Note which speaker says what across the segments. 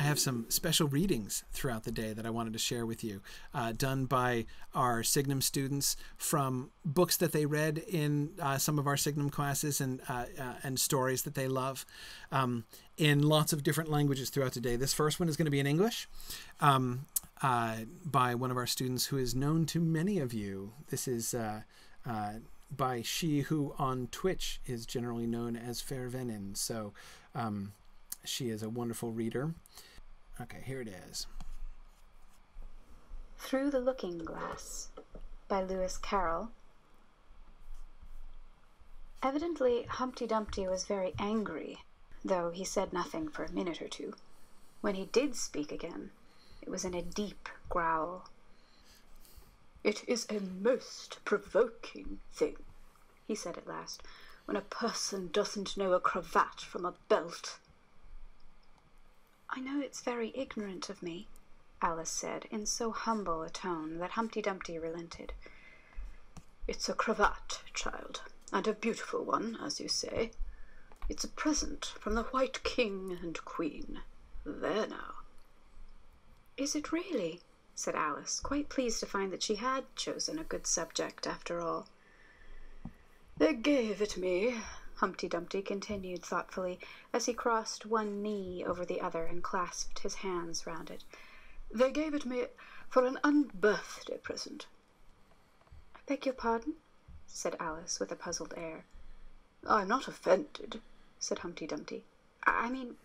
Speaker 1: have some special readings throughout the day that I wanted to share with you, done by our Signum students from books that they read in some of our Signum classes and stories that they love in lots of different languages throughout the day. This first one is going to be in English by one of our students who is known to many of you. This is by she who on Twitch is generally known as Fairvenin. So she is a wonderful reader. Okay, here it is.
Speaker 2: Through the Looking Glass by Lewis Carroll. Evidently, Humpty Dumpty was very angry, though he said nothing for a minute or two. When he did speak again, it was in a deep growl. "It is a most provoking thing," he said at last, "when a person doesn't know a cravat from a belt." "I know it's very ignorant of me," Alice said, in so humble a tone that Humpty Dumpty relented. "It's a cravat, child, and a beautiful one, as you say. It's a present from the White King and Queen. There now." "Is it really?" said Alice, quite pleased to find that she had chosen a good subject after all. "They gave it me," Humpty Dumpty continued thoughtfully, as he crossed one knee over the other and clasped his hands round it. "They gave it me for an unbirthday present." "I beg your pardon?" said Alice with a puzzled air. "I'm not offended," said Humpty Dumpty. I mean,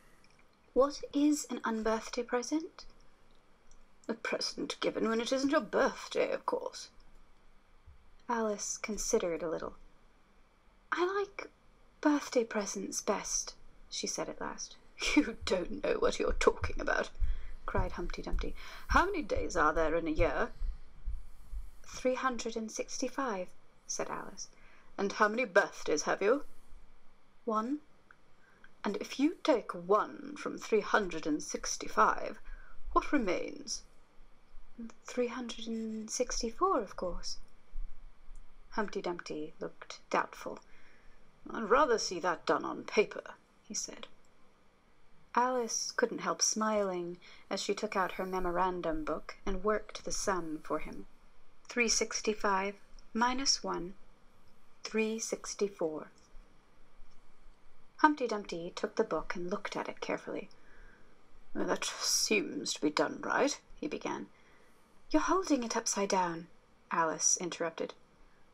Speaker 2: what is an unbirthday present?" "A present given when it isn't your birthday, of course." Alice considered a little. "I like birthday presents best," she said at last. "You don't know what you're talking about," cried Humpty Dumpty. "How many days are there in a year?" 365, said Alice. "And how many birthdays have you?" 1. "And if you take 1 from 365, what remains?" 364, of course. Humpty Dumpty looked doubtful. "I'd rather see that done on paper," he said. Alice couldn't help smiling as she took out her memorandum book and worked the sum for him. 365 minus 1, 364. Humpty Dumpty took the book and looked at it carefully. "That seems to be done right," he began. "You're holding it upside down," Alice interrupted.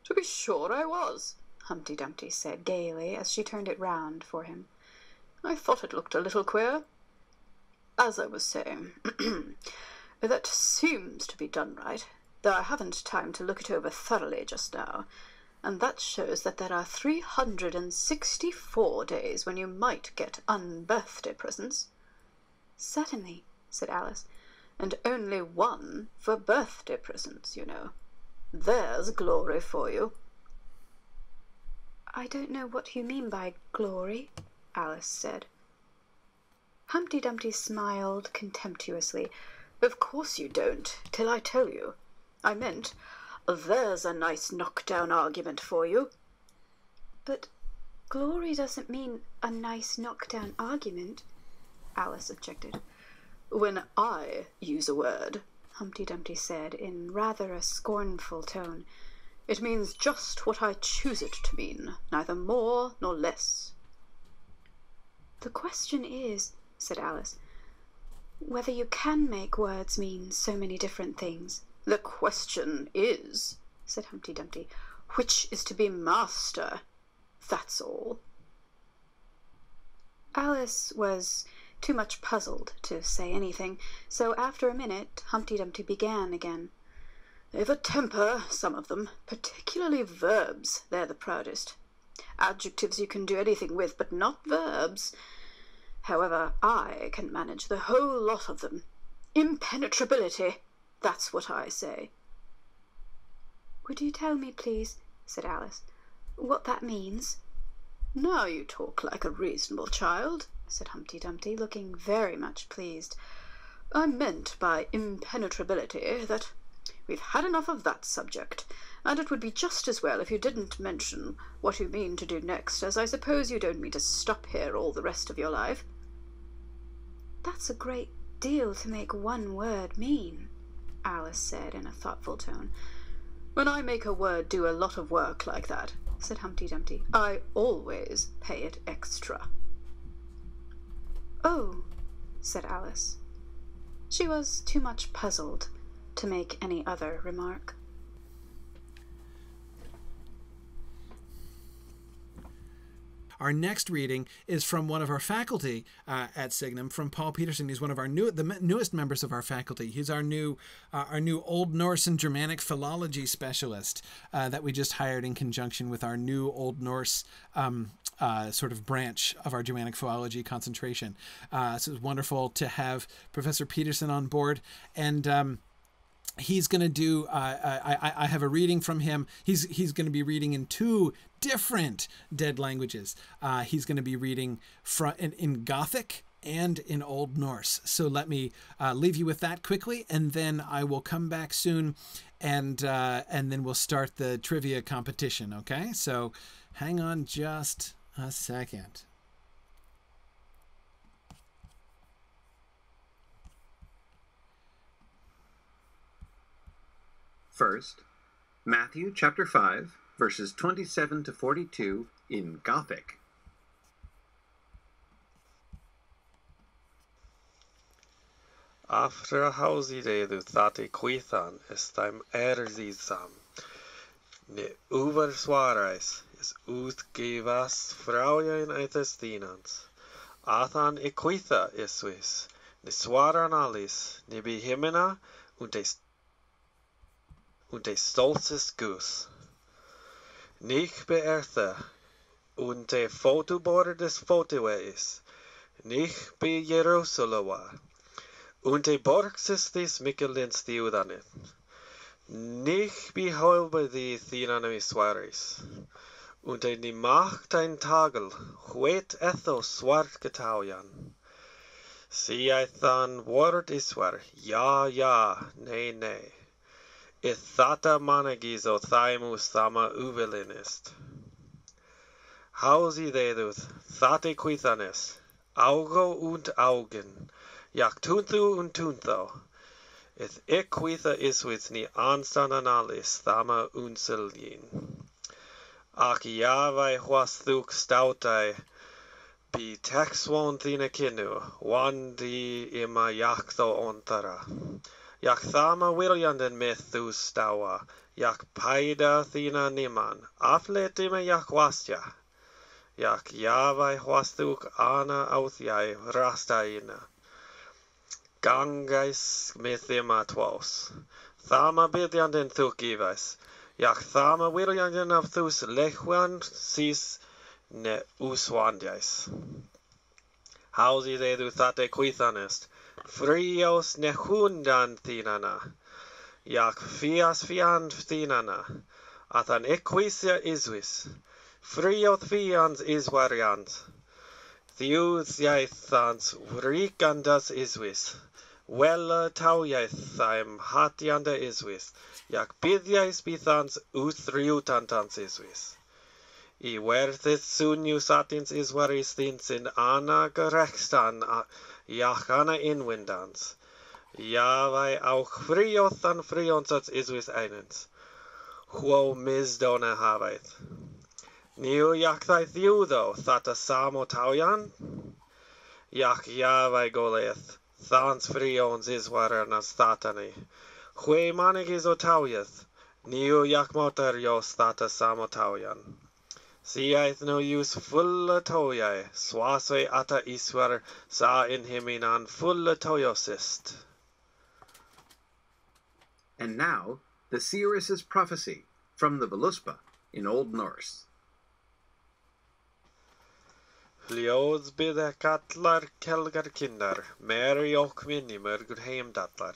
Speaker 2: "To be sure I was," Humpty Dumpty said gaily as she turned it round for him. "I thought it looked a little queer. As I was saying, that seems to be done right, though I haven't time to look it over thoroughly just now, and that shows that there are 364 days when you might get unbirthday presents." "Certainly," said Alice. "And only 1 for birthday presents, you know. There's glory for you." "I don't know what you mean by glory," Alice said. Humpty Dumpty smiled contemptuously. "Of course you don't, till I tell you. I meant, there's a nice knock-down argument for you." "But glory doesn't mean a nice knock-down argument," Alice objected. "When I use a word," Humpty Dumpty said in rather a scornful tone, "it means just what I choose it to mean, neither more nor less." "The question is," said Alice, "whether you can make words mean so many different things." "The question is," said Humpty Dumpty, "which is to be master? That's all." Alice was too much puzzled to say anything, so after a minute Humpty Dumpty began again. "They've a temper, some of them, particularly verbs, they're the proudest. Adjectives you can do anything with, but not verbs. However, I can manage the whole lot of them. Impenetrability, that's what I say." "Would you tell me, please," said Alice, "what that means?" "Now you talk like a reasonable child," said Humpty Dumpty, looking very much pleased. "I meant by impenetrability that we've had enough of that subject, and it would be just as well if you didn't mention what you mean to do next, as I suppose you don't mean to stop here all the rest of your life." "That's a great deal to make one word mean, Alice said in a thoughtful tone. When I make a word do a lot of work like that, said Humpty Dumpty, I always pay it extra. Oh, said Alice. She was too much puzzled to make any other remark.
Speaker 1: Our next reading is from one of our faculty at Signum, from Paul Peterson. He's one of our newest members of our faculty. He's our new Old Norse and Germanic philology specialist that we just hired in conjunction with our new Old Norse sort of branch of our Germanic philology concentration. So it's wonderful to have Professor Peterson on board, and he's going to do, I have a reading from him. He's going to be reading in 2 different dead languages. He's going to be reading in Gothic and in Old Norse. So let me leave you with that quickly, and then I will come back soon, and then we'll start the trivia competition, okay? So hang on just a second.
Speaker 3: First, Matthew chapter 5, verses 27 to 42 in Gothic.
Speaker 4: After hausidedu thate quithan estim erzisam, ne uverswarais is utgivas frauja in eitestinans. Athan equitha isvis, ne swaran alis, ne bihimena und de stolzes gus. Nich beertha, und de fotobor des fotoweis, nich be Jerusalewa, und de borxes des Michelins diudanit, nich be holbe de Thinanomiswaris, und de nimacht ein Tagel, huet ethos swart getaujan. Siaithan word iswar, ja, ne. Ithata managis o thymus thama uvelinist. Hausi deduth, thate quithanis, augo und augen, jak tunthu und tuntho. Ith equitha iswith ni anstanalis thama unselin. Ac iavai huasthuk stautai, bi texwon thina kinu, wandi ima yaktho ontara. Jak thama Willianden mythus stawa, jak paida thina niman, afletime jak wastja, jak javai huasthuk ana authiai rastaina. Gangais mythima twos, thama bidianden thukivais, jak thama Willianden of thus lechwan sis ne uswandiais. Hausi dedu thate quithanest, frios nehundan thinana, jak fias fian thinana, athan equisia isvis, frioth fians isvarians, thius jaithans ricandas isvis, wella taujaithaim hatianda isvis, jak bidiais bithans uthriutantans isvis. I werthith sunius atins isvaris thinsin ana gerextan jak ana inwindans. Javai auch friothan frionsats isvis einens. Quo misdona havait. Niu jak thai thiudo thata samo taujan? Jak javai goleth, thans frions isvaranas thatani. Que manigis o taujeth, niu jak moterios thata samo taujan. Siaith no use fulla toiae, swasve ata iswar sa in himinan fulla toiosist.
Speaker 3: And now, the Seeress's prophecy from the Völuspá in Old Norse.
Speaker 4: Ljóðs bidda kallar kelgar kindar, Mary och minimur gur heimdallar.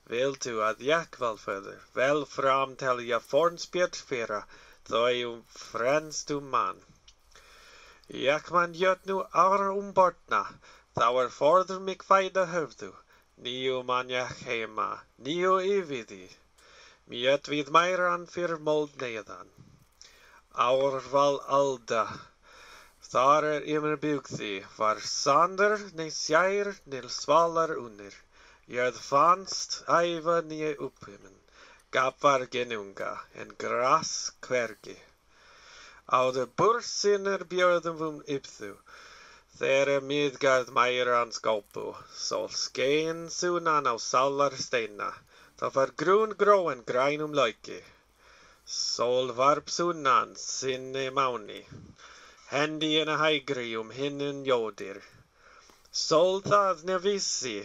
Speaker 4: Vill du att jakvalföder, väl fram telja fornspjert fera, Thoi främst man. Jak man gjort nu ar bortna, thauer forder mig feida hövdu, niu man jak hema, niu ividi. Mjöt vid meiran fyr mold nedan. Aurval alda, thar immer bugthi, var sander ne sjair nil svalar unner. Jörð fanst æfa nýja upphimin, gafar genunga, en gras hvergi. Áður bursinir björðum ypðu, þeirra miðgarð mæran skápu, sól skein sunan á sálar steina, það var grún gróin grænum lauki. Sól varp sunan sinni máni, hendi ina hægri hinn jódir. Sól það vissi,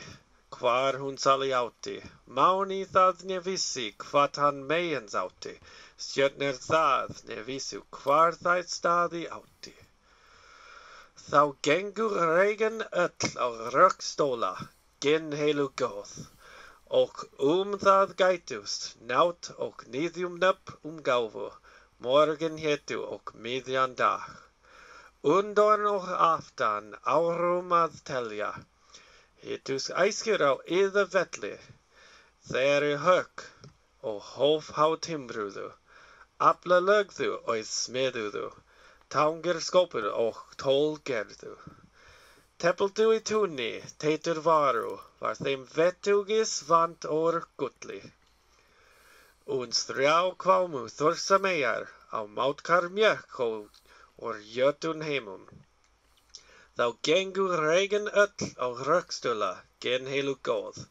Speaker 4: hvar hún sali átti, máni það vissi, hvað hann megins átti, stjörnir það vissu, hvar þær staði átti. Þá gengur reigen öll á rökstóla, gen heilu góð, og það gætust, nátt og nýðjumnöpp gáfu, morgen hétu og miðjan dag. Undan og aftan árum að telja, hétus æskir á yða velli, þeirri högg og hóf há timbruðu, afla lögðu og smeduðu, tangir skópur og tól gerðu. Teppeldu í túni, teitur varu, var þeim vettugis vant or gulli. Strjá kvámu þursa megar, á mátkar mjökk og jötun heimum. Þá gengur reigen öll á rökstöla, gen heilu góð,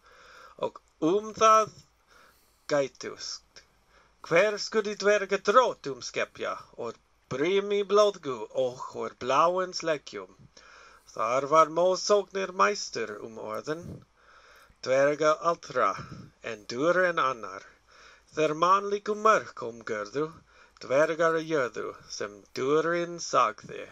Speaker 4: og það gætust. Hver skuli dverga drót skepja, og brimi blóðgu og bláins leggjum. Þar var mósóknir mæstur orðin, dverga allra, en dur en annar. Þeir mannlíku mörk görðu, dvergar jöðu, sem durin sagði.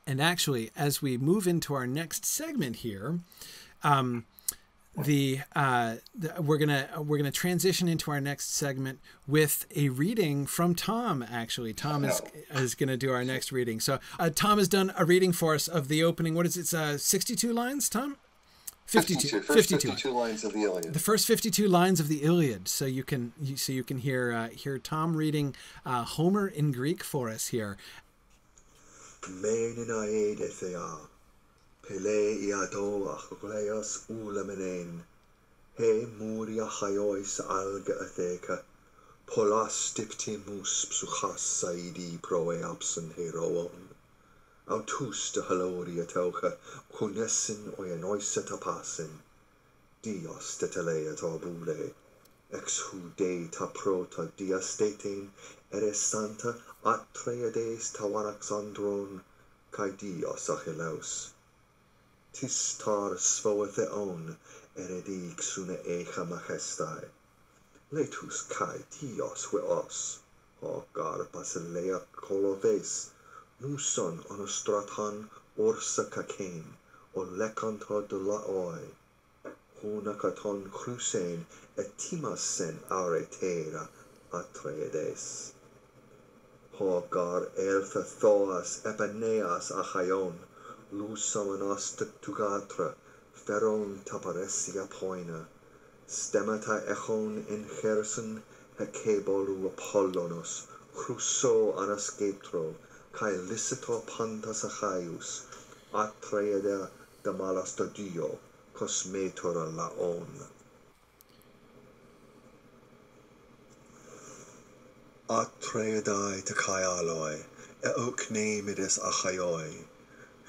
Speaker 1: And actually, as we move into our next segment here, we're gonna transition into our next segment with a reading from Tom. Actually, Tom is gonna do our next reading. So Tom has done a reading for us of the opening. What is it? 62 lines, Tom? 52
Speaker 5: lines of the Iliad.
Speaker 1: The first 52 lines of the Iliad. So you can hear Tom reading Homer in Greek for us here.
Speaker 5: Menina edethea, pele iado achogleas ulamenein, he muria chaiois alga atheka, polas diptimus psuchas saidi proe absen heroon, autus de haloria taucha, kunesin oenoisa tapasin, dios de telea tabule, ex hude ta prota diastetin, eres santa atreides tawanaxandron, kai dios achilleus. Tis tar svoetheon, eredig sune echa majestai. Letus kai dios veos, o gar basilea coloves, nuson onostratan orsa cacain, o lecanto de la oi. Hunacaton crusen et timasen aretera atreides. Hogar eltha thoas epaneas achaion, lusamanas tugatra, feron taparesia poina, stemata echon in cherson, hecebolu Apollonos, cruso anascetro, kai licito pantas achaius, atreida de malastodio, cosmetora laon. Atreidai te kai aloi, e oak namides achaioi,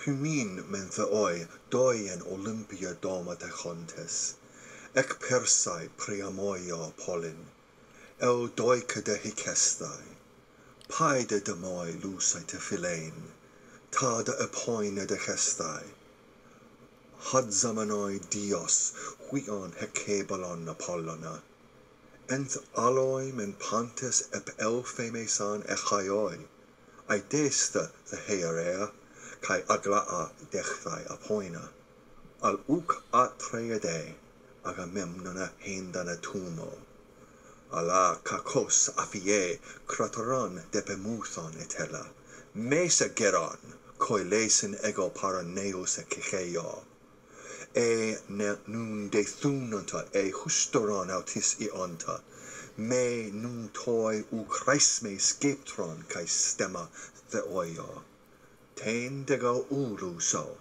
Speaker 5: humin mentheoi, doi en Olympia doma te contes, ec persai priamoio polin, el doica de hicestai, paide de moi lusai te filein, tada epoina de gestai, hadzamanoi dios, huion hecabalon Apollona, ent aloim en pantes ep elphemesan echaioi, aidesta the hearea, kai aglaa dechthai apoina, al uk atreidae, agamemnona hendana tumo, ala kakos afie kratoron depemuthon etela, mesa geron, koilesin ego paraneus ekicheio, e nun de thunanta e hustoron autis ionta, me nun toi ukreisme skeptron kai stemma theoio, Tain de go uru so.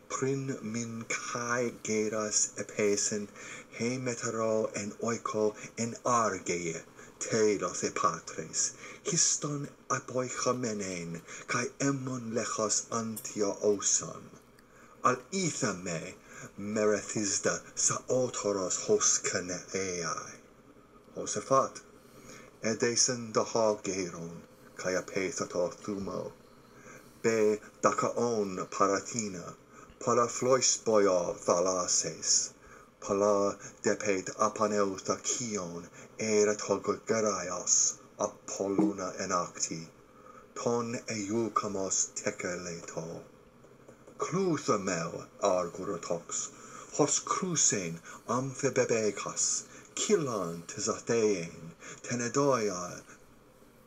Speaker 5: Prin min kai geras epesen he metero en oiko en argeye telos e patres. Histon apoicha menen kai emmon lechos antio oson. Al etha me merethisda sa autoros hoskane ai. Hosefat. Edesen da hageron kai apethato thumo. Be dakaon paratina. Pala floisboio thalases. Pala depet apaneutha kion erat hogogeraios apolluna enacti. Ton eucamos tekeleto. Clutha mel argurotox. Hos crucein amphibebekas. Kilon tizathein. Tenedoia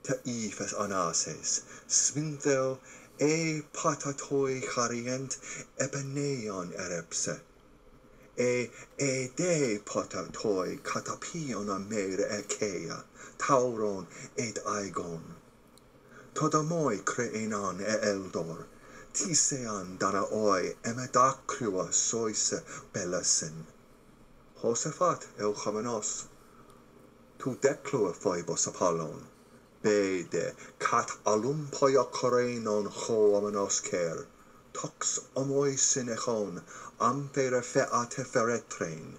Speaker 5: te ephes anases. Svinthel e patatoi charient epeneion erepse. E de patatoi katapion a mere ekea, tauron et aigon. Todamoi creenan e eldor, tisean dana oi emedacrua soise belasin. Hosefat euchamenos, tu declua phoibos Apollon. Bede cat alumpoia corenon ho amanos cer, tox omoi sinechon ampere feate feretrein,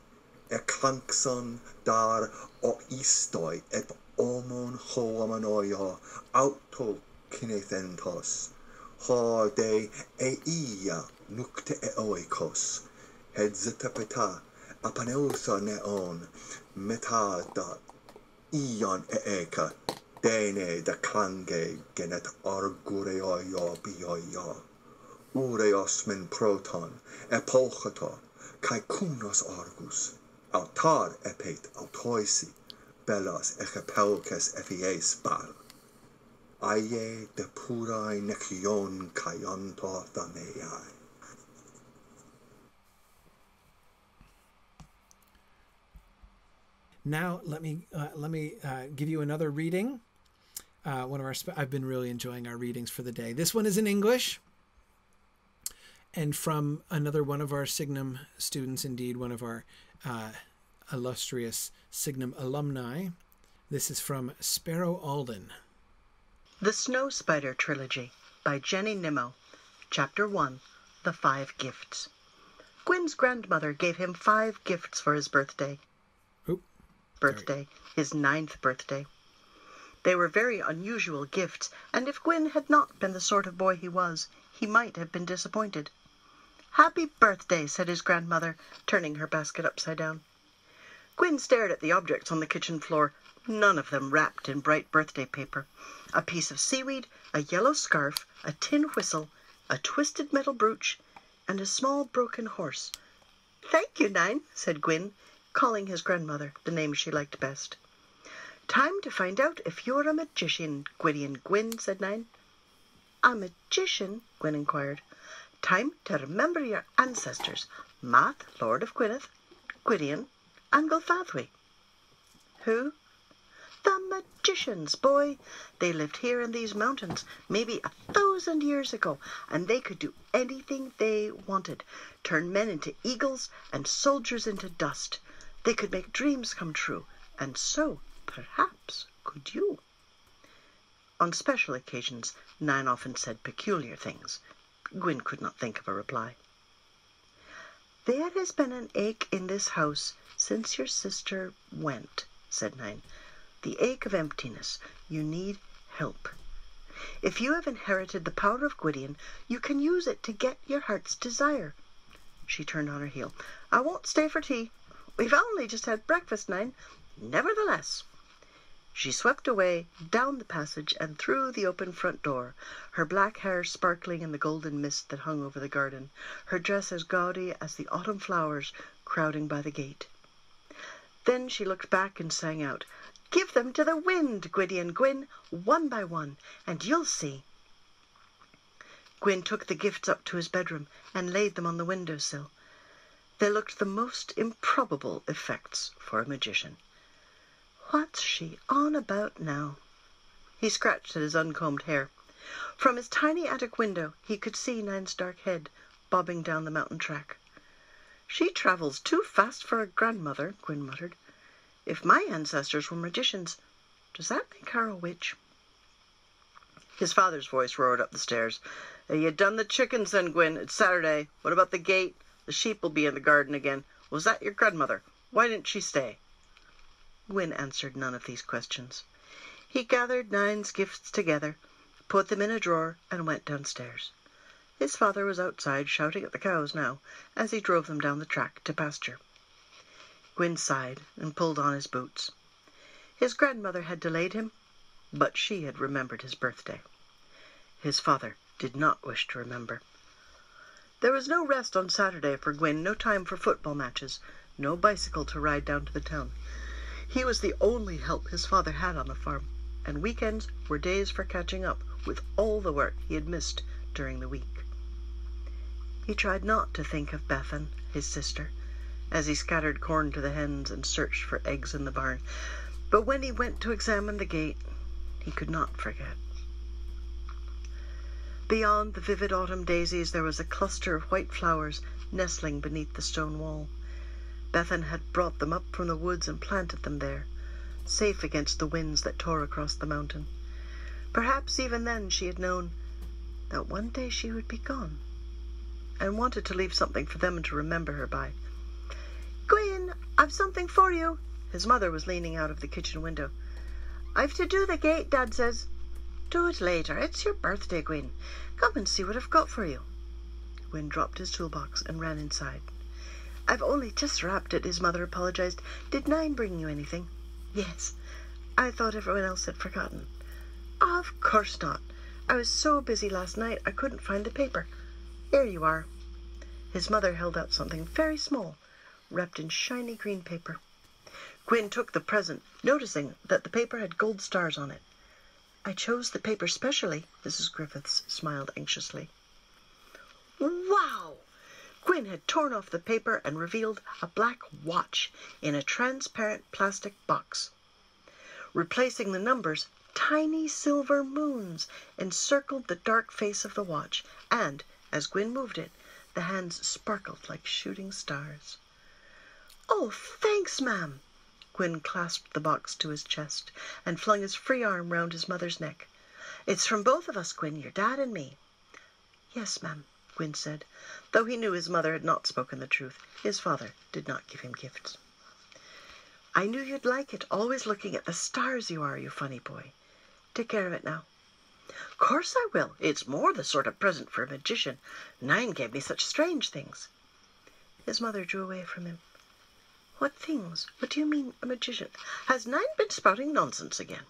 Speaker 5: e clankson dar o istoi ep omon ho amanoio auto kinethentos, ho de eia nukte e oikos, hedzitapeta apaneutha neon metada ion e eka, Dene de clange genet argureoio bioio. Ureos min proton, epolchato, kai kunos argus, autar epet autoisi, bellas echepelkes efies bal. Aie de purai nekion kaionto thameai.
Speaker 1: Now let me give you another reading. I've been really enjoying our readings for the day. This one is in English, and from another one of our Signum students, indeed one of our illustrious Signum alumni. This is from Sparrow Alden.
Speaker 6: The Snow Spider Trilogy by Jenny Nimmo. Chapter 1. The 5 Gifts. Gwyn's grandmother gave him 5 gifts for his birthday. His 9th birthday. They were very unusual gifts, and if Gwyn had not been the sort of boy he was, he might have been disappointed. "Happy birthday," said his grandmother, turning her basket upside down. Gwyn stared at the objects on the kitchen floor, none of them wrapped in bright birthday paper. A piece of seaweed, a yellow scarf, a tin whistle, a twisted metal brooch, and a small broken horse. "Thank you, Nine," said Gwyn, calling his grandmother the name she liked best. "Time to find out if you're a magician, Gwydion Gwyn," said Nine. "A magician?" Gwyn inquired. "Time to remember your ancestors, Math, Lord of Gwynedd, Gwydion, and Gylfaddwy." "Who?" "The magicians, boy. They lived here in these mountains maybe 1,000 years ago, and they could do anything they wanted. Turn men into eagles and soldiers into dust. They could make dreams come true, and so, perhaps, could you." On special occasions, Nine often said peculiar things. Gwyn could not think of a reply. "There has been an ache in this house since your sister went," said Nine. "The ache of emptiness. You need help. If you have inherited the power of Gwydion, you can use it to get your heart's desire." She turned on her heel. "I won't stay for tea. We've only just had breakfast, Nine. Nevertheless." She swept away, down the passage, and through the open front door, her black hair sparkling in the golden mist that hung over the garden, her dress as gaudy as the autumn flowers crowding by the gate. Then she looked back and sang out, "Give them to the wind, Gwydion Gwyn, one by one, and you'll see." Gwyn took the gifts up to his bedroom and laid them on the window-sill. They looked the most improbable effects for a magician. "What's she on about now?" He scratched at his uncombed hair. From his tiny attic window he could see Nine's dark head bobbing down the mountain track. "She travels too fast for a grandmother," Gwyn muttered. "If my ancestors were magicians, does that make her a witch?" His father's voice roared up the stairs. "You done the chickens then, Gwyn? It's Saturday. What about the gate? The sheep will be in the garden again. Was that your grandmother? Why didn't she stay?" Gwyn answered none of these questions. He gathered Nine's gifts together, put them in a drawer, and went downstairs. His father was outside shouting at the cows now, as he drove them down the track to pasture. Gwyn sighed and pulled on his boots. His grandmother had delayed him, but she had remembered his birthday. His father did not wish to remember. There was no rest on Saturday for Gwyn, no time for football matches, no bicycle to ride down to the town. He was the only help his father had on the farm, and weekends were days for catching up with all the work he had missed during the week. He tried not to think of Bethan, his sister, as he scattered corn to the hens and searched for eggs in the barn, but when he went to examine the gate, he could not forget. Beyond the vivid autumn daisies there was a cluster of white flowers nestling beneath the stone wall. Bethan had brought them up from the woods and planted them there, safe against the winds that tore across the mountain. Perhaps even then she had known that one day she would be gone, and wanted to leave something for them to remember her by. "Gwyn, I've something for you." His mother was leaning out of the kitchen window. "I've to do the gate, Dad says." "Do it later. It's your birthday, Gwyn. Come and see what I've got for you." Gwyn dropped his toolbox and ran inside. "I've only just wrapped it," his mother apologized. "Did Nine bring you anything?" "Yes. I thought everyone else had forgotten." "Of course not. I was so busy last night I couldn't find the paper. Here you are." His mother held out something very small, wrapped in shiny green paper. Gwyn took the present, noticing that the paper had gold stars on it. "I chose the paper specially," Mrs. Griffiths smiled anxiously. Wow! Gwyn had torn off the paper and revealed a black watch in a transparent plastic box. Replacing the numbers, tiny silver moons encircled the dark face of the watch, and, as Gwyn moved it, the hands sparkled like shooting stars. "Oh, thanks, ma'am!" Gwyn clasped the box to his chest and flung his free arm round his mother's neck. "It's from both of us, Gwyn, your dad and me." "Yes, ma'am," Gwyn said. Though he knew his mother had not spoken the truth, his father did not give him gifts. "I knew you'd like it, always looking at the stars you are, you funny boy. Take care of it now." "Course I will. It's more the sort of present for a magician. Nine gave me such strange things." His mother drew away from him. "What things? What do you mean, a magician? Has Nine been spouting nonsense again?"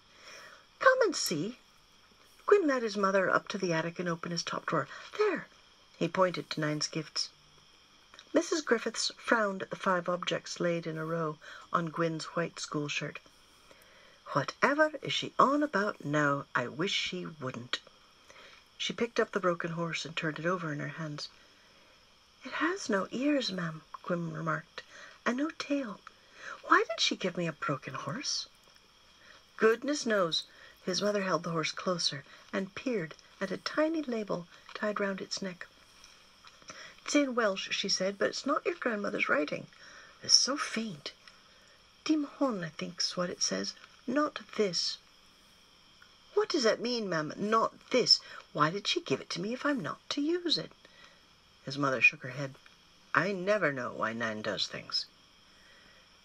Speaker 6: "Come and see." Gwyn led his mother up to the attic and opened his top drawer. "There." He pointed to Nine's gifts. Mrs. Griffiths frowned at the 5 objects laid in a row on Gwyn's white school shirt. "Whatever is she on about now? I wish she wouldn't." She picked up the broken horse and turned it over in her hands. "It has no ears, ma'am," Gwyn remarked, "and no tail. Why did she give me a broken horse?" Goodness knows. His mother held the horse closer and peered at a tiny label tied round its neck. "It's in Welsh," she said, "but it's not your grandmother's writing. It's so faint. Dim hon, I think's what it says. Not this." "What does that mean, ma'am? Not this? Why did she give it to me if I'm not to use it?" His mother shook her head. "I never know why Nan does things."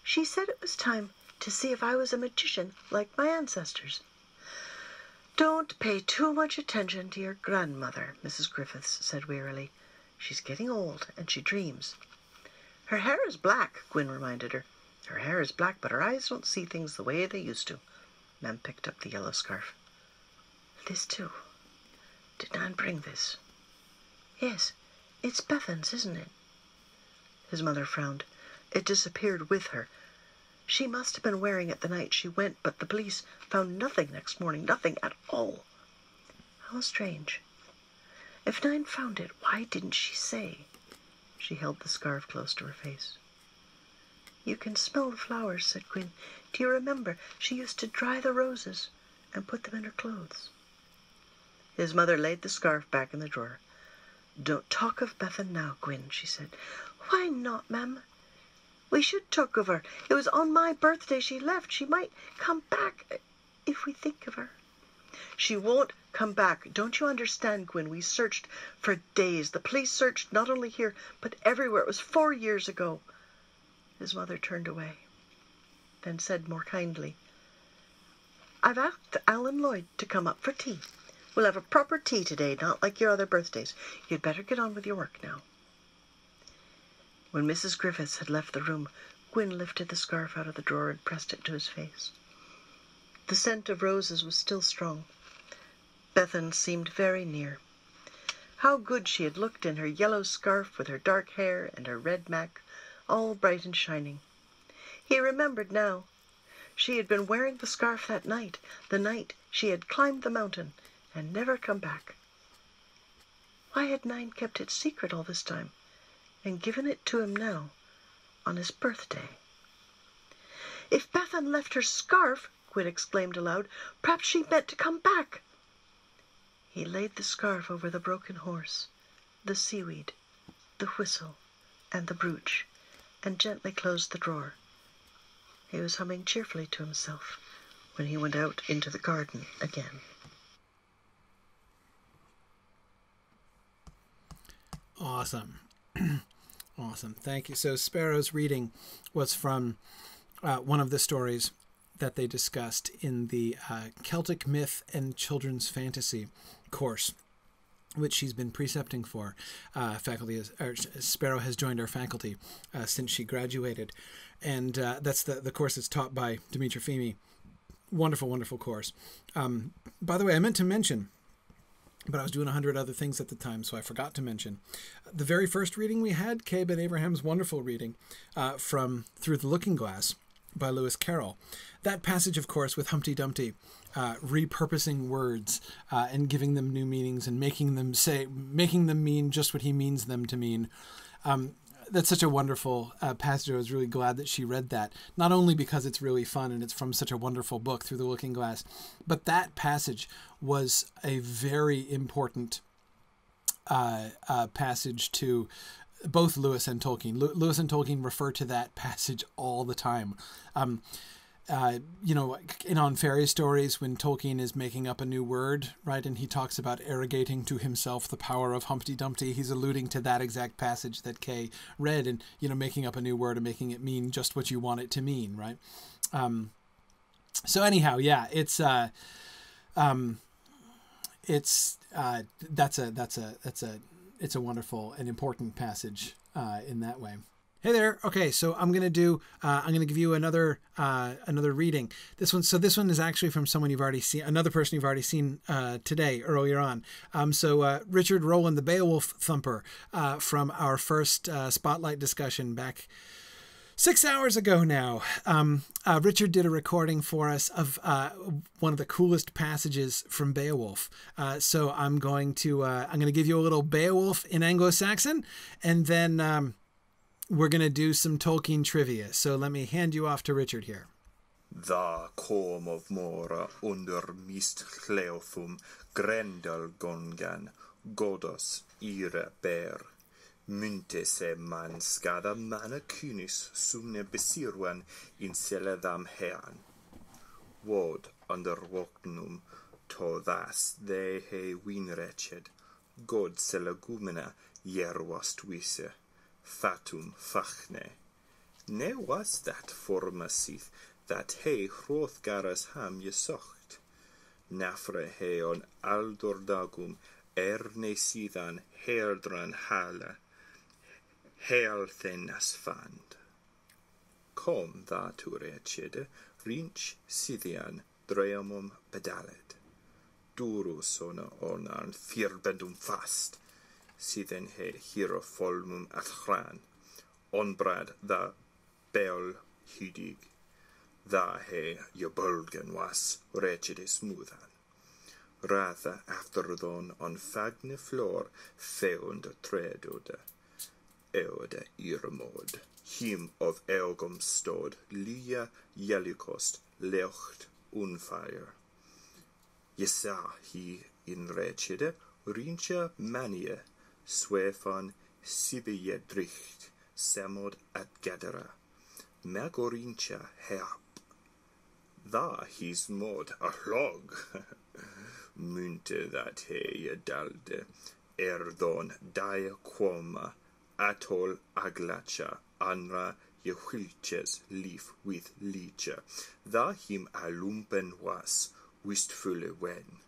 Speaker 6: "She said it was time to see if I was a magician like my ancestors." "Don't pay too much attention to your grandmother," Mrs. Griffiths said wearily. "She's getting old, and she dreams." "Her hair is black," Gwyn reminded her. "Her hair is black, but her eyes don't see things the way they used to." Mem picked up the yellow scarf. "This too. Did Nan bring this?" "Yes, it's Bethan's, isn't it?" His mother frowned. It disappeared with her. She must have been wearing it the night she went, but the police found nothing next morning, nothing at all. How strange. If Nine found it, why didn't she say? She held the scarf close to her face. "You can smell the flowers," said Gwyn. "Do you remember she used to dry the roses and put them in her clothes?" His mother laid the scarf back in the drawer. "Don't talk of Bethan now, Gwyn," she said. "Why not, ma'am? We should talk of her. It was on my birthday she left. She might come back if we think of her." "She won't come back. Don't you understand, Gwyn? We searched for days. The police searched not only here, but everywhere. It was 4 years ago." His mother turned away, then said more kindly, "I've asked Alan Lloyd to come up for tea. We'll have a proper tea today, not like your other birthdays. You'd better get on with your work now." When Mrs. Griffiths had left the room, Gwyn lifted the scarf out of the drawer and pressed it to his face. The scent of roses was still strong. Bethan seemed very near. How good she had looked in her yellow scarf with her dark hair and her red mac, all bright and shining. He remembered now. She had been wearing the scarf that night, the night she had climbed the mountain and never come back. Why had Nine kept it secret all this time and given it to him now, on his birthday? "If Bethan left her scarf," Gwyn exclaimed aloud, "perhaps she meant to come back." He laid the scarf over the broken horse, the seaweed, the whistle, and the brooch, and gently closed the drawer. He was humming cheerfully to himself when he went out into the garden again.
Speaker 1: Awesome. Awesome. Thank you. So Sparrow's reading was from one of the stories that they discussed in the Celtic Myth and Children's Fantasy course, which she's been precepting for. Sparrow has joined our faculty since she graduated. And that's the course that's taught by Dimitra Fimi. Wonderful, wonderful course. By the way, I meant to mention, but I was doing 100 other things at the time, so I forgot to mention. The very first reading we had, Kay ben-Avraham's wonderful reading from Through the Looking Glass by Lewis Carroll. That passage, of course, with Humpty Dumpty repurposing words and giving them new meanings and making them mean just what he means them to mean. That's such a wonderful passage. I was really glad that she read that, not only because it's really fun and it's from such a wonderful book, Through the Looking Glass, but that passage was a very important passage to both Lewis and Tolkien. Lewis and Tolkien refer to that passage all the time. On fairy stories, when Tolkien is making up a new word, right, and he talks about arrogating to himself the power of Humpty Dumpty, he's alluding to that exact passage that Kay read, and making up a new word and making it mean just what you want it to mean, right? So anyhow, yeah, it's a wonderful and important passage in that way. Hey there. Okay, so I'm gonna give you another reading. This one is actually from someone you've already seen, another person you've already seen today, earlier on. Richard Rohlin, the Beowulf Thumper, from our first spotlight discussion back 6 hours ago now. Richard did a recording for us of one of the coolest passages from Beowulf. So I'm going to give you a little Beowulf in Anglo-Saxon, and then we're going to do some Tolkien trivia. So let me hand you off to Richard here.
Speaker 5: Tha kom of mora under mist Cleothum, Grendel gongan, Godos ire ber. Mynte se man skada mana kunis sumne besirwan in seledam hean. Wod under woknum, to thas they he winreched, God selagumena jerwast wisse. Fatum fachne. Ne was that formasith that he hrothgaras ham jesocht. Nafre he on aldordagum erne sidan herdran hala. Healthenas fand. Kom da tu recede, rinch sidian dreamum pedaled. Durus onan firbendum fast. Siden he hierofolmum athran, onbrad da beol hydig, da he jobulgen was wretched smoothan. Rather after thon on fagne floor feund tredode, eode irmod, him of eogumstod, lia jelikost, leocht unfire. Jesa he
Speaker 7: in recede rincha mania, swefan sibiye dricht, semod at gedera, megorincha herp. Tha his mod a log, munte that he dalde, erdon dia quoma, atol aglacha, anra Jehuilches lief with licha, tha him alumpen was, wistfule wen.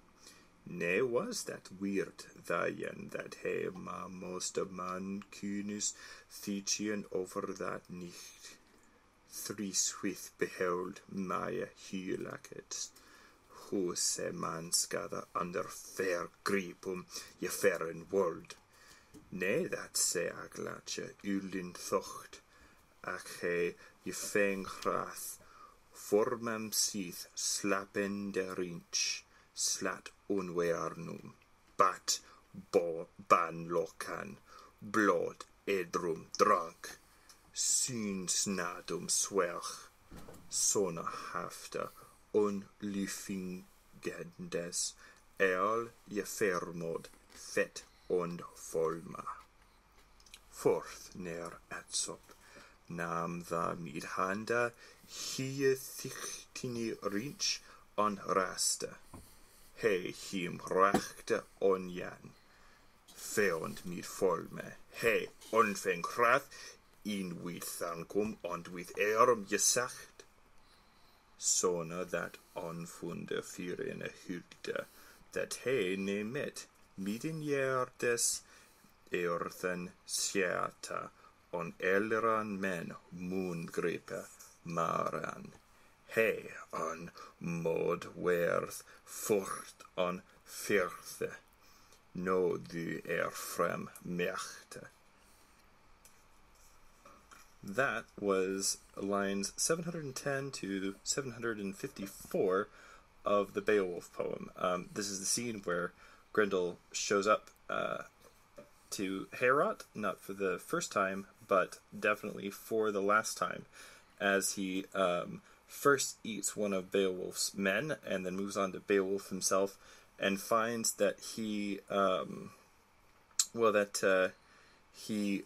Speaker 7: Ne was that weird thayen that he ma most a man kunis thician over that nicht. Three with beheld Maya hulaket, who se manskada under fair gripum je feren world. Ne that se aglache ulin thocht, ach he je feng rath, formam sith slapen de rinch, slat unwearnum, bat bo ban lokan, blood edrum drank, syns nadum swelch, sona hafta unlyfingendes, el je fermod, fet und volma. Forth ner atsop, nam tha mid handa, hie thichtini rinch on raste, he him rachte on jan, feond mid volme, he onfeng rath, in with thankum and with erm gesacht. Sona that onfunde firene hylde, that he ne met, midden jerdes, earthen sjata, on elran men moongripe maran. He on mod werth fort on firthe, no du frem mechte. That was lines 710 to 754 of the Beowulf poem. This is the scene where Grendel shows up to Heorot, not for the first time, but definitely for the last time, as he first eats one of Beowulf's men, and then moves on to Beowulf himself, and finds that he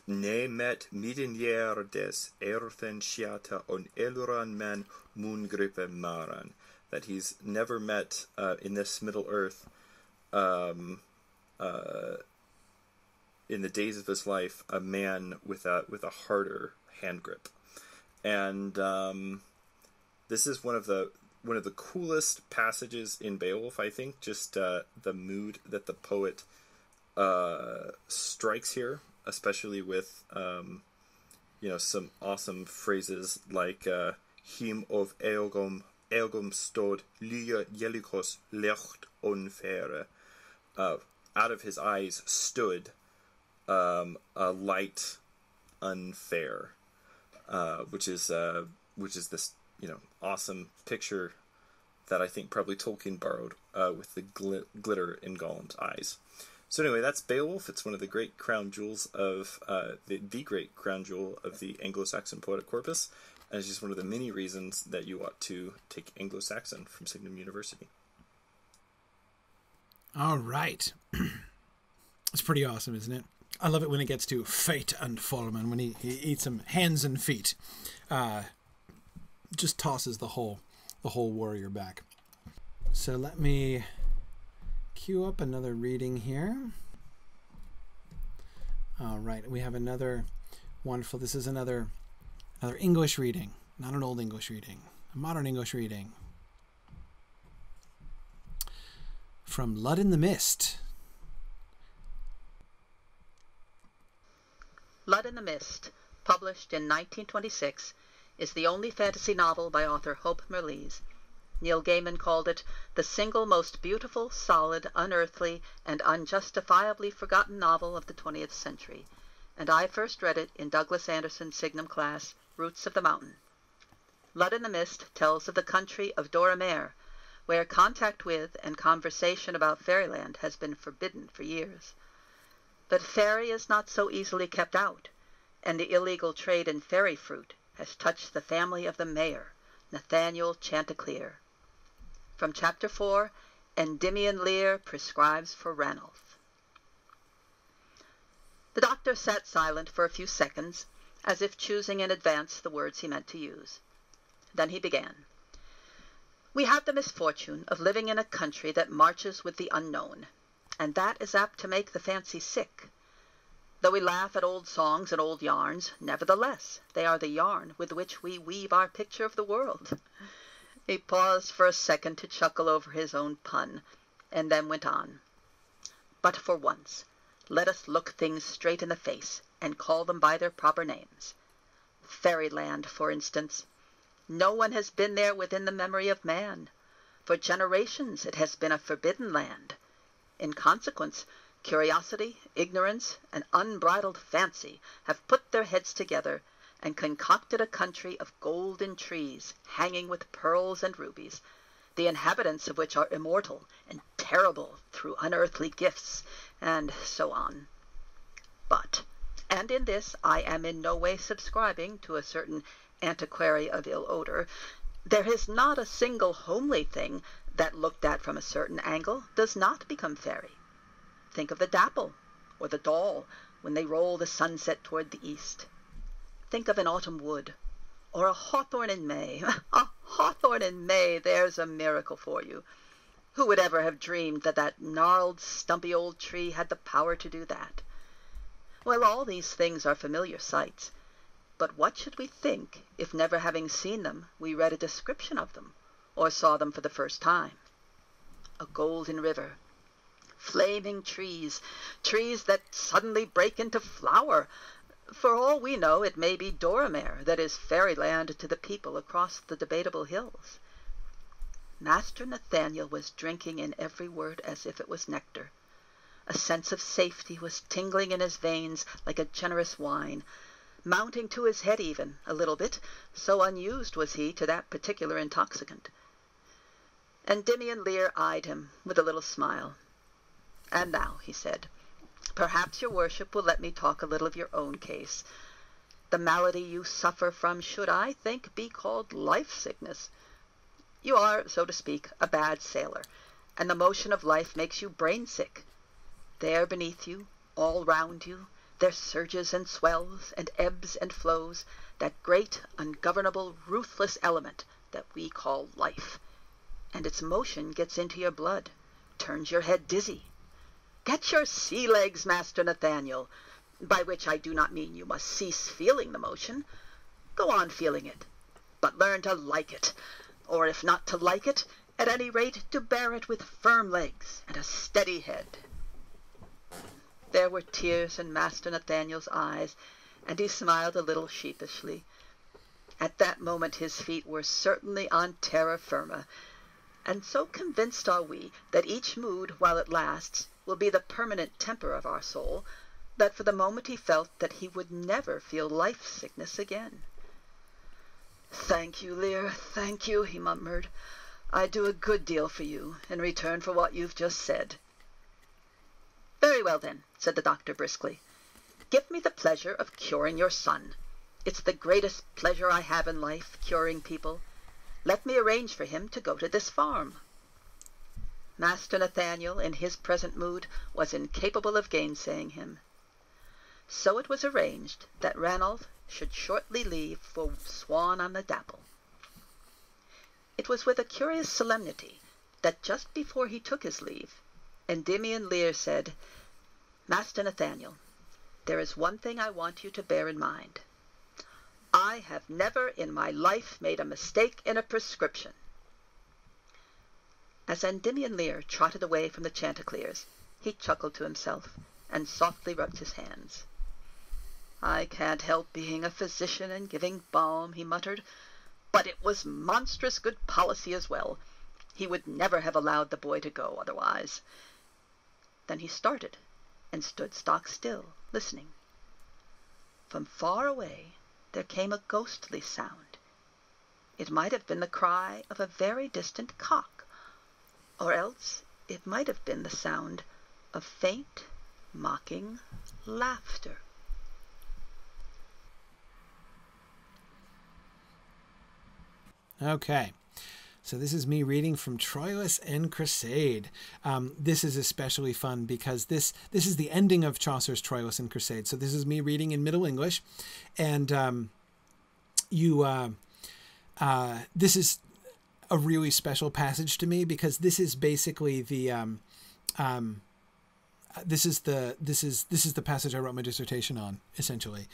Speaker 7: ne met midinjer des erthen shiata on eluran man moongripe maran, that he's never met in this Middle Earth in the days of his life a man with a harder hand grip. And this is one of the coolest passages in Beowulf, I think, just the mood that the poet strikes here, especially with some awesome phrases like him of eogum stod lya jelikos lecht unfaire, out of his eyes stood a light unfair, which is this awesome picture that I think probably Tolkien borrowed with the glitter in Gollum's eyes. So anyway, that's Beowulf. It's one of the great crown jewels of the great crown jewel of the Anglo-Saxon poetic corpus, and it's just one of the many reasons that you ought to take Anglo-Saxon from Signum University.
Speaker 1: All right. It's pretty awesome, isn't it? I love it when it gets to fate and Folman, when he eats some hands and feet. Just tosses the whole warrior back. So let me cue up another reading here. All right, we have another wonderful, this is another English reading, not an Old English reading, a modern English reading. From Lud-In-The-Mist.
Speaker 6: Lud-In-The-Mist, published in 1926, is the only fantasy novel by author Hope Mirrlees. Neil Gaiman called it the single most beautiful, solid, unearthly, and unjustifiably forgotten novel of the 20th century, and I first read it in Douglas Anderson's Signum class, Roots of the Mountain. Lud-In-The-Mist tells of the country of Doramer, where contact with and conversation about Fairyland has been forbidden for years. But fairy is not so easily kept out, and the illegal trade in fairy fruit has touched the family of the mayor, Nathaniel Chanticleer. From Chapter 4,
Speaker 8: Endymion Lear prescribes for Ranulph. The doctor sat silent for a few seconds, as if choosing in advance the words he meant to use. Then he began. We have the misfortune of living in a country that marches with the unknown, and that is apt to make the fancy sick. Though we laugh at old songs and old yarns, nevertheless they are the yarn with which we weave our picture of the world. He paused for a second to chuckle over his own pun, and then went on. But for once, let us look things straight in the face, and call them by their proper names. Fairyland, for instance. No one has been there within the memory of man. For generations it has been a forbidden land. In consequence, curiosity, ignorance, and unbridled fancy have put their heads together and concocted a country of golden trees hanging with pearls and rubies, the inhabitants of which are immortal and terrible through unearthly gifts, and so on. But, and in this I am in no way subscribing to a certain antiquary of ill odor, there is not a single homely thing that, looked at from a certain angle, does not become fairy. Think of the dapple, or the doll, when they roll the sunset toward the east. Think of an autumn wood, or a hawthorn in May. A hawthorn in May, there's a miracle for you. Who would ever have dreamed that that gnarled, stumpy old tree had the power to do that? Well, all these things are familiar sights. But what should we think if, never having seen them, we read a description of them, or saw them for the first time? A golden river, flaming trees, trees that suddenly break into flower. For all we know, it may be Doramere that is fairyland to the people across the Debatable Hills. Master Nathaniel was drinking in every word as if it was nectar. A sense of safety was tingling in his veins like a generous wine, mounting to his head even, a little bit, so unused was he to that particular intoxicant. Endymion Lear eyed him with a little smile. "And now," he said, "perhaps your worship will let me talk a little of your own case. The malady you suffer from should, I think, be called life-sickness. You are, so to speak, a bad sailor, and the motion of life makes you brain-sick. There beneath you, all round you, there surges and swells and ebbs and flows that great, ungovernable, ruthless element that we call life, and its motion gets into your blood, turns your head dizzy. Get your sea legs, Master Nathaniel, by which I do not mean you must cease feeling the motion. Go on feeling it, but learn to like it, or if not to like it, at any rate to bear it with firm legs and a steady head." There were tears in Master Nathaniel's eyes, and he smiled a little sheepishly. At that moment his feet were certainly on terra firma, and so convinced are we that each mood, while it lasts, will be the permanent temper of our soul, that for the moment he felt that he would never feel life-sickness again. "Thank you, Lear, thank you," he murmured. "I do a good deal for you in return for what you've just said." "Very well, then," said the doctor briskly. "Give me the pleasure of curing your son. It's the greatest pleasure I have in life, curing people. Let me arrange for him to go to this farm." Master Nathaniel, in his present mood, was incapable of gainsaying him. So it was arranged that Ranulph should shortly leave for Swan-on-the-Dapple. It was with a curious solemnity that just before he took his leave, Endymion Lear said, "Master Nathaniel, there is one thing I want you to bear in mind. I have never in my life made a mistake in a prescription." As Endymion Lear trotted away from the Chanticleers, he chuckled to himself and softly rubbed his hands. "I can't help being a physician and giving balm," he muttered, "but it was monstrous good policy as well. He would never have allowed the boy to go otherwise." Then he started and stood stock still, listening. From far away there came a ghostly sound. It might have been the cry of a very distant cock, or else it might have been the sound of faint, mocking laughter.
Speaker 1: Okay. So this is me reading from Troilus and Criseyde. This is especially fun because this is the ending of Chaucer's Troilus and Criseyde. So this is me reading in Middle English, and this is a really special passage to me because this is basically the this is the passage I wrote my dissertation on, essentially.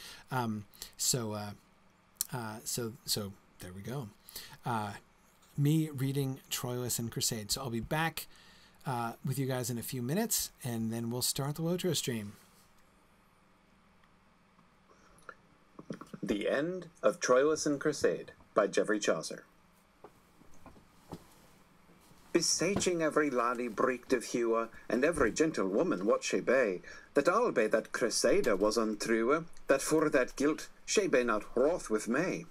Speaker 1: So there we go. Me reading Troilus and Criseyde. So I'll be back with you guys in a few minutes, and then we'll start the Lotro stream.
Speaker 3: The End of Troilus and Criseyde by Geoffrey Chaucer. Beseeching every laddie breeked of hewe, and every gentlewoman what she be, that albe that Criseyde was untrue, that for that guilt she be not wroth with me.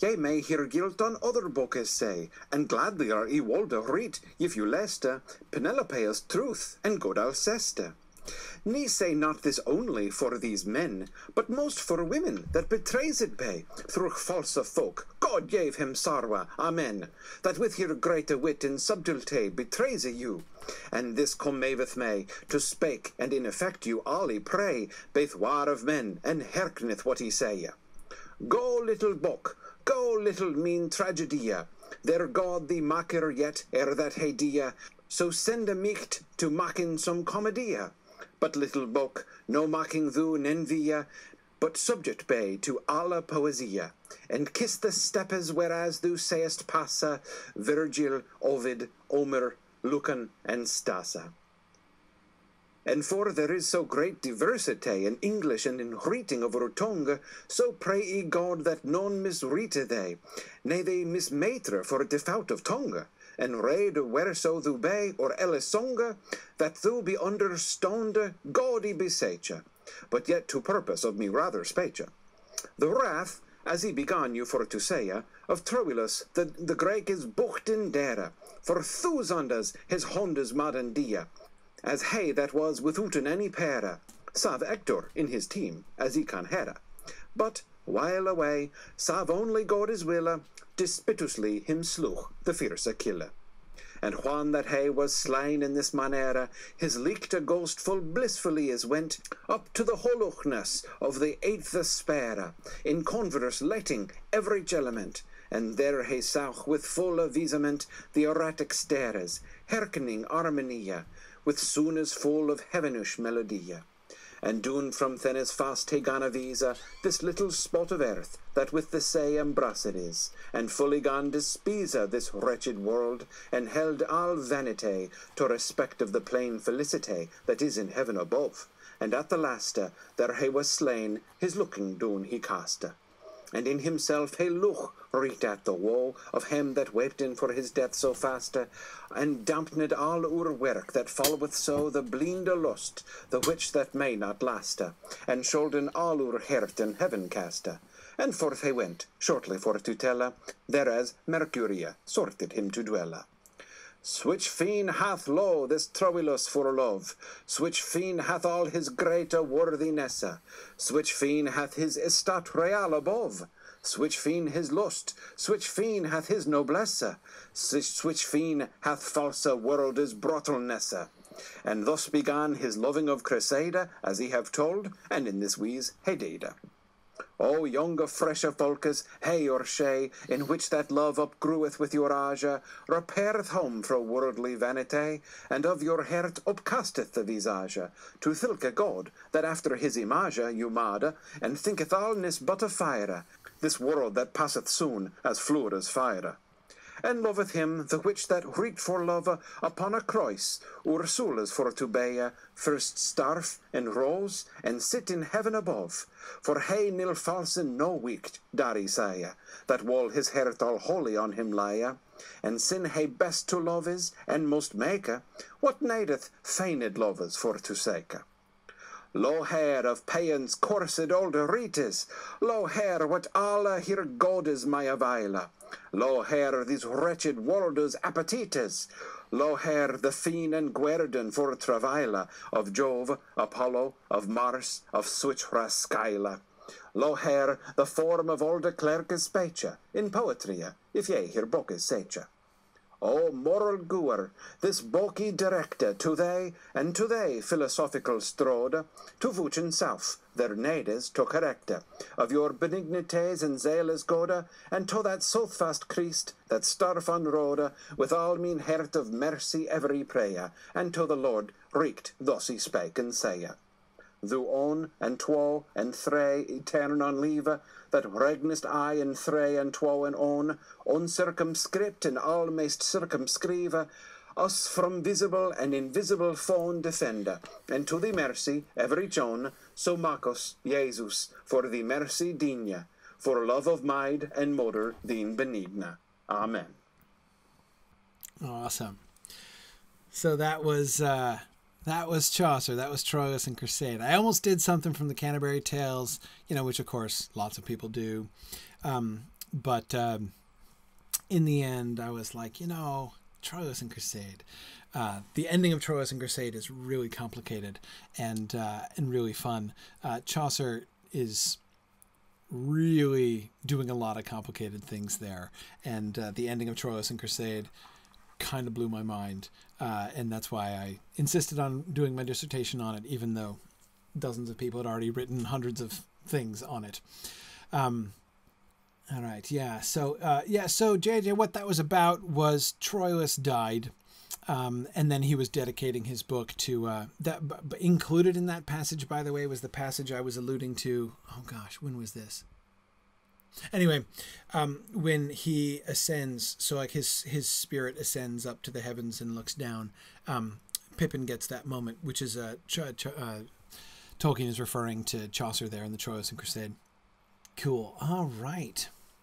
Speaker 3: Ye may hear guilt on other books say, and gladly are ye wolde read, if you leste, Penelope's truth and good Alceste. Ne say not this only for these men, but most for women that betrays it be, through false folk. God gave him sorrow, amen, that with your great wit and subtlety betrays you. And this commaveth me to spake, and in effect you all pray, baith war of men, and hearkeneth what he say. Go, little book, go, little mean tragedia, there God the maker yet, ere that he die, so send a micht to maken some comedia. But little book, no mocking thou nenvia, but subject be to alla poesia, and kiss the steppes whereas thou sayest passa, Virgil, Ovid, Homer, Lucan, and Stassa. And for there is so great diversity in English and in reading of our tongue, so pray ye God that none misreate they, nay they mismaitre for default of tongue, and read whereso thou be, or else songe, that thou be understonde, God he beseche, but yet to purpose of me rather speche. The wrath, as he began you for to say, of Troilus, the Greek is bucht in dere, for thousandes his hondes madden dia, as he that was withouten any pair, sav Hector in his team, as he can hera. But, while away, sav only God his wille, dispitously him slew the fierce killer. And Juan that he was slain in this manera, his leaked ghost full blissfully is went up to the holuchness of the 8th spera, in converse letting every element, and there he saw with full avisement the erratic stares, hearkening harmonia, with soon as full of heavenish melodia. And doon from thenes fast he gan avisa this little spot of earth that with the sea embraced is, and fully gan despisa this wretched world, and held all vanity to respect of the plain felicity that is in heaven above. And at the laste, there he was slain, his looking doon he casta. And in himself he look reeked at the woe of him that wept in for his death so faste, and dampened all our work that followeth so the blinde lust, the which that may not laste, and shoulden all our heart in heaven caste. And forth he went, shortly for to tell, thereas Mercuria sorted him to dwell. Switch fiend hath lo this Troilus for love, switch fiend hath all his greater worthiness, switch fiend hath his estate real above, switch fiend his lust, switch fiend hath his noblesse, switch fiend hath false world's brottleness. And thus began his loving of Criseyde, as he have told, and in this wise he did. O younger fresher folkes, hey or shay, in which that love upgreweth with your age, repaireth home fro worldly vanity, and of your heart upcasteth the visage, to thilke God, that after his image you made, and thinketh allness but a fire, this world that passeth soon as fluid as fire. And loveth him, the which that reeked for love upon a cross, Ursulas for to be, first starf and rose, and sit in heaven above. For he nil falsen no wicked, Dari say, that wall his heart all holy on him lie. And sin he best to love is, and most make, what needeth feigned lovers for to sake? Lo hair of paeans coursed old rites, lo hair what alla here godes may avail, lo hair these wretched world's appetites, lo hair the fiend and guerdon for travail of Jove, Apollo, of Mars, of Switchra Skyla, lo hair the form of old clerk's speech, in poetry, if ye hear books seche. O moral gooer, this bulky director to they philosophical strode, to Vuchen south, their nades to correcte, of your benignities and zealous gode, and to that southfast Christ, that starf on road, with all mean heart of mercy every prayer, and to the Lord reeked thus he spake and saye. Thou on and twa and thray etern on leave, that regnest I and thray and twa and on, uncircumscript and almost circumscrive, us from visible and invisible phone defender, and to thee mercy every John, so makos, Jesus, for thee mercy digne, for love of maid and mother theen benigna. Amen.
Speaker 1: Awesome. So that was Chaucer. That was Troilus and Criseyde. I almost did something from the Canterbury Tales, which of course lots of people do. But in the end, I was like, Troilus and Criseyde. The ending of Troilus and Criseyde is really complicated and really fun. Chaucer is really doing a lot of complicated things there, and the ending of Troilus and Criseyde kind of blew my mind, and that's why I insisted on doing my dissertation on it, even though dozens of people had already written hundreds of things on it. All right, yeah. So JJ, what that was about was Troilus died, and then he was dedicating his book to that. Included in that passage, by the way, was the passage I was alluding to. Oh gosh, when was this? Anyway, when he ascends, so like his spirit ascends up to the heavens and looks down, Pippin gets that moment, which is Tolkien is referring to Chaucer there in the Troilus and Criseyde. Cool. All right.